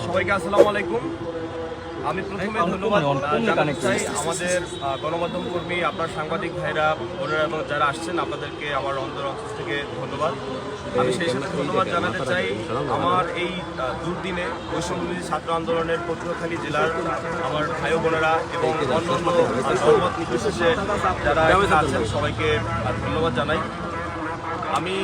সবাইকে আসসালামু আলাইকুম। আমি প্রথমে ধন্যবাদ জানাতে চাই আমাদের গণমাধ্যম কর্মী, আপনার সাংবাদিক ভাইরা, বোনেরা এবং যারা আসছেন, আপনাদেরকে আমার অন্তর থেকে ধন্যবাদ। আমি সেই সাথে ধন্যবাদ জানাতে চাই আমার এই দুর্দিনে বৈষম্যবিরোধী ছাত্র আন্দোলনের পটুয়াখালী জেলার আমার ভাই বোনেরা এবং অন্যান্য দলমত নির্বিশেষে যারা আছেন সবাইকে ধন্যবাদ জানাই। আমি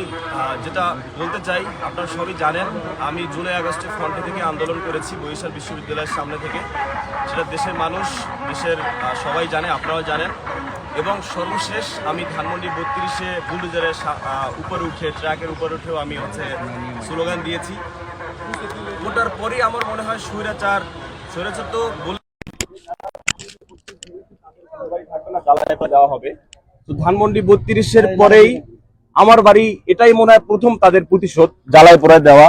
যেটা বলতে চাই, আপনারা সবই জানেন, আমি জুলাই আগস্টে ফ্রন্টে থেকে আন্দোলন করেছি বরিশাল বিশ্ববিদ্যালয়ের সামনে থেকে। সেটা দেশের মানুষ, দেশের সবাই জানে, আপনারাও জানেন। এবং সর্বশেষ আমি ধানমন্ডি 32-এ বুলডোজারের উপরে উঠে, ট্রাকের উপরে উঠেও আমি স্লোগান দিয়েছি। ওটার পরেই আমার মনে হয় স্বৈরাচার তো বলে দেওয়া হবে। তো ধানমন্ডি 32-এর পরেই আমার বাড়ি, এটাই মনে হয় প্রথম তাদের প্রতিশোধ জ্বালায় পোড়ায় দেওয়া।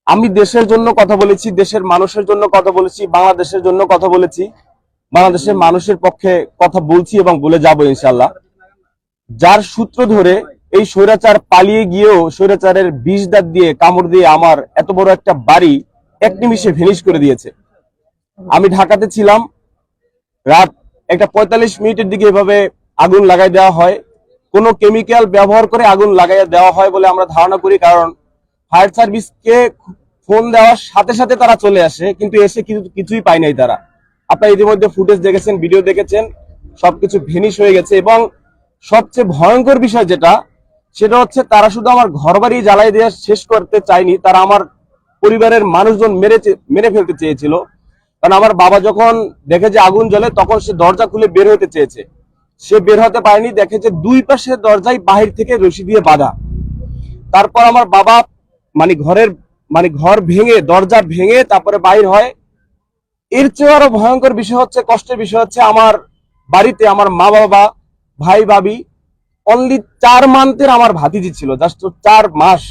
আমি দেশের জন্য কথা বলেছি, দেশের মানুষের জন্য কথা বলেছি, বাংলাদেশের জন্য কথা বলেছি, বাংলাদেশের মানুষের পক্ষে কথা বলছি এবং বলে যাব ইনশাল্লাহ। যার সূত্র ধরে এই স্বৈরাচার পালিয়ে গিয়েও স্বৈরাচারের বিষ দাঁত দিয়ে কামড় দিয়ে আমার এত বড় একটা বাড়ি এক নিমিষে ফিনিশ করে দিয়েছে। আমি ঢাকাতে ছিলাম, রাত 1:45 দিকে এভাবে আগুন লাগাই দেওয়া হয়। কোনো কেমিক্যাল ব্যবহার করে আগুন লাগাইয়া দেওয়া হয় বলে আমরা ধারণা করি, কারণ ফায়ার সার্ভিসকে ফোন দেওয়ার সাথে সাথে তারা চলে আসে, কিন্তু এসে কিছুই পায় নাই তারা। আপনারা ইতিমধ্যে ফুটেজ দেখেছেন, ভিডিও দেখেছেন, সবকিছু ভেনিশ হয়ে গেছে। এবং সবচেয়ে ভয়ঙ্কর বিষয় সেটা হচ্ছে তারা শুধু আমার ঘর বাড়ি জ্বালাই দিয়ে শেষ করতে চায়নি, তারা আমার পরিবারের মানুষজন মেরে ফেলতে চেয়েছিল। কারণ আমার বাবা যখন দেখে যে আগুন জ্বলে, তখন সে দরজা খুলে বের হতে চেয়েছে, সে বের হতে পারেনি। দেখে যে দুই পাশে দরজায় বাহির থেকে রশি দিয়ে বাঁধা। তারপর আমার বাবা ঘর ভেঙে, দরজা ভেঙে তারপরে বাইর হয়। এর চেয়ে আরো ভয়ঙ্কর বিষয় হচ্ছে, কষ্টের বিষয় হচ্ছে, আমার বাড়িতে আমার মা বাবা, ভাই ভাবি, অনলি 4 মান্থের আমার ভাতিজি ছিল, জাস্ট 4 মাস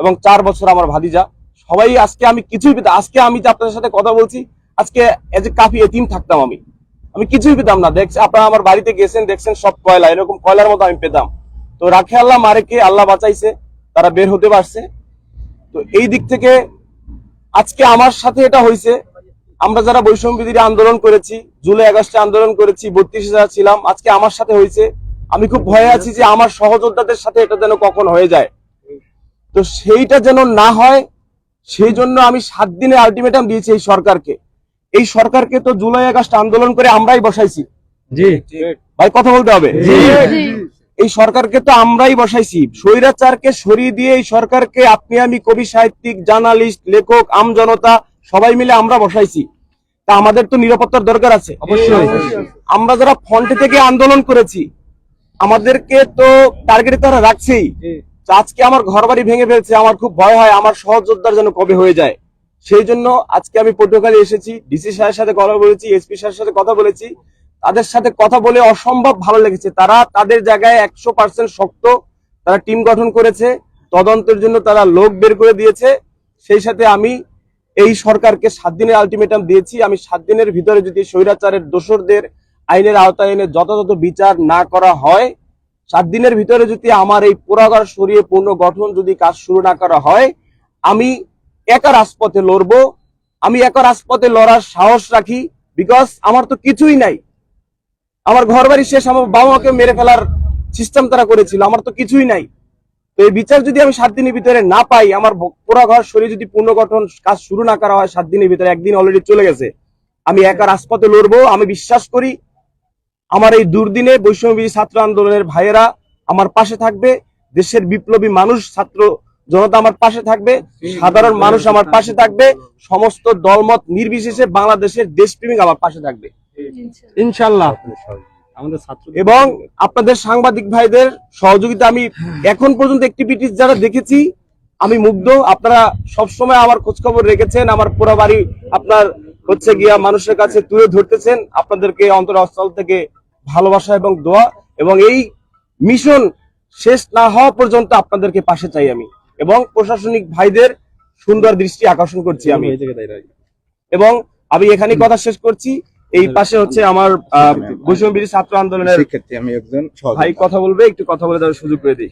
এবং 4 বছর আমার ভাতিজা। সবাই আজকে আমি কিছুই পেতাম, আজকে আমি যে আপনাদের সাথে কথা বলছি, আজকে এজ এ কাফি এতিম থাকতাম। আমি কিছুই পেতাম না। আপনারা আমার বাড়িতে গেছেন, দেখছেন সব কয়লা, এরকম কয়লার মতো আমি পেতাম। তো রাখে আল্লাহ, মারেকে আল্লাহ বাঁচাইছে, তারা বের হতে পারছে। তো এই দিক থেকে আজকে আমার সাথে এটা হয়েছে। আমরা যারা বৈষম্য বিরোধী আন্দোলন করেছি, জুলাই আগস্টে আন্দোলন করেছি, 32,000 ছিলাম, আজকে আমার সাথে হয়েছে। আমি খুব ভয়ে আছি যে আমার সহযোদ্ধাদের সাথে এটা যেন কখন হয়ে যায়। তো সেইটা যেন না হয়, সেই জন্য আমি 7 দিনের আলটিমেটাম দিয়েছি এই সরকারকে। এই সরকারকে তো জুলাই আগস্ট আন্দোলন করে আমরাই বসাইছি। জি ভাই, কথা বলতে হবে। এই সরকারকে তো আমরাই বসাইছি। স্বৈরাচারকে সরিয়ে দিয়ে এই সরকারকে আপনি আমি, কবি সাহিত্যিক, জার্নালিস্ট, লেখক, আমজনতা সবাই মিলে আমরা বসাইছি। তা আমাদের তো নিরাপত্তার দরকার আছে। অবশ্যই আমরা যারা ফ্রন্টে থেকে আন্দোলন করেছি, আমাদেরকে তো টার্গেটে তারা রাখছেই। আজকে আমার ঘর বাড়ি ভেঙে ফেলছে, আমার খুব ভয় হয় আমার সহযোদ্ধার যেন কবে হয়ে যায়। সেই জন্য আজকে আমি পটুয়াখালী এসেছি, ডিসি সাহেবের সাথে কথা বলেছি, এসপি সাহেবের সাথে কথা বলেছি। তাদের সাথে কথা বলে অসম্ভব ভালো লেগেছে। তারা তাদের জায়গায় 100% শক্ত। তারা টিম গঠন করেছে, তদন্তের জন্য তারা লোক বের করে দিয়েছে। সেই সাথে আমি এই সরকারকে 7 দিনের আলটিমেটাম দিয়েছি। আমি 7 দিনের ভিতরে যদি স্বৈরাচারের দোষরদের আইনের আওতায় এনে যথাযথ বিচার না করা হয়, 7 দিনের ভিতরে যদি আমার এই পোড়াঘর সরিয়ে পুনর্গঠন যদি কাজ শুরু না করা হয়, আমি একা রাজপথে লড়বো। আমি একা রাজপথে লড়ার সাহস রাখি, বিকজ আমার তো কিছুই নাই। আমার ঘর বাড়ি শেষ, আমার বাবা মাকে মেরে ফেলার সিস্টেম তারা করেছিল, আমার তো কিছুই নাই। তো এই বিচার যদি আমি 7 দিনের ভিতরে না পাই, আমার পোড়া ঘর সরিয়ে যদি পুনর্গঠন কাজ শুরু না করা হয় 7 দিনের ভিতরে, একদিন অলরেডি চলে গেছে, আমি একা রাজপথে লড়বো। আমি বিশ্বাস করি আমার এই দুর্দিনে বৈষম্যবিরোধী ছাত্র আন্দোলনের ভাইয়েরা আমার পাশে থাকবে, দেশের বিপ্লবী মানুষ, ছাত্র জনতা আমার পাশে থাকবে, সাধারণ মানুষ আমার পাশে থাকবে, সমস্ত দলমত নির্বিশেষে বাংলাদেশের দেশপ্রেমিক আমার পাশে থাকবে ইনশাল্লাহ। এবং আপনাদের সাংবাদিক ভাইদের সহযোগিতা, আমি এখন পর্যন্ত অ্যাক্টিভিটিস যারা দেখেছি আমি মুগ্ধ। আপনারা সবসময় আমার খোঁজখবর রেখেছেন, আমার পুরো বাড়ি আপনার গিয়া মানুষের কাছে তুলে ধরতেছেন। আপনাদেরকে অন্তরস্থল থেকে ভালোবাসা এবং দোয়া, এবং এই মিশন শেষ না হওয়া পর্যন্ত আপনাদেরকে পাশে চাই আমি, এবং প্রশাসনিক ভাইদের সুন্দর দৃষ্টি আকর্ষণ করছি আমি। এবং আমি এখানে কথা শেষ করছি। এই পাশে হচ্ছে আমার বৈষম্য বিরোধী ছাত্র আন্দোলনের ক্ষেত্রে আমি একজন ভাই কথা বলবে, একটু কথা বলে দেওয়ার সুযোগ করে দিই।